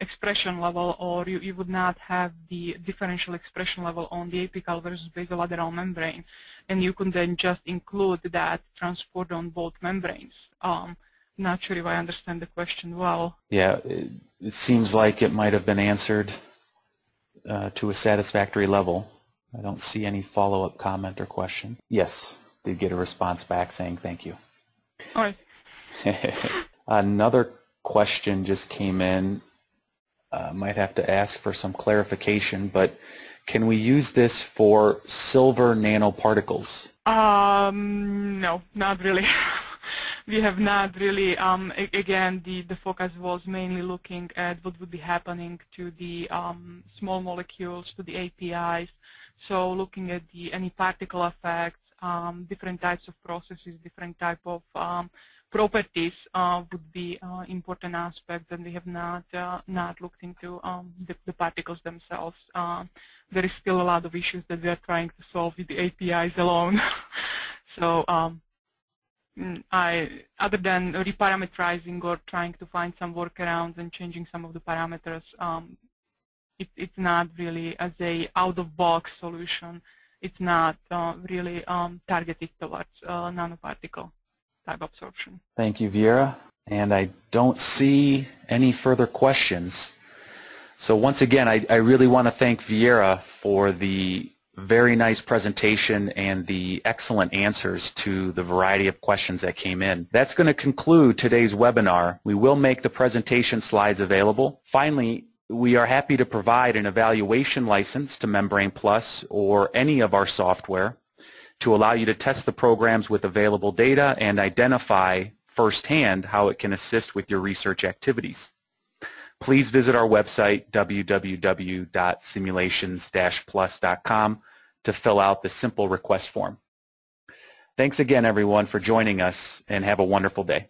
expression level, or you would not have the differential expression level on the apical versus basolateral membrane, and you could then just include that transport on both membranes. Not sure if I understand the question well. Yeah, it seems like it might have been answered to a satisfactory level. I don't see any follow-up comment or question. Yes, did get a response back saying thank you. All right. Another question just came in. Might have to ask for some clarification, but can we use this for silver nanoparticles? No, not really. We have not really, again, the focus was mainly looking at what would be happening to the small molecules, to the APIs. So looking at any particle effects, different types of processes, different type of properties would be important aspects, and we have not looked into the particles themselves. There is still a lot of issues that we are trying to solve with the APIs alone. So other than reparametrizing or trying to find some workarounds and changing some of the parameters, it's not really as a out-of-box solution. It's not really targeted towards nanoparticle type absorption. Thank you, Viera. And I don't see any further questions. So once again, I really want to thank Viera for the very nice presentation and the excellent answers to the variety of questions that came in. That's going to conclude today's webinar. We will make the presentation slides available. Finally, we are happy to provide an evaluation license to MembranePlus or any of our software to allow you to test the programs with available data and identify firsthand how it can assist with your research activities. Please visit our website, www.simulations-plus.com, to fill out the simple request form. Thanks again, everyone, for joining us, and have a wonderful day.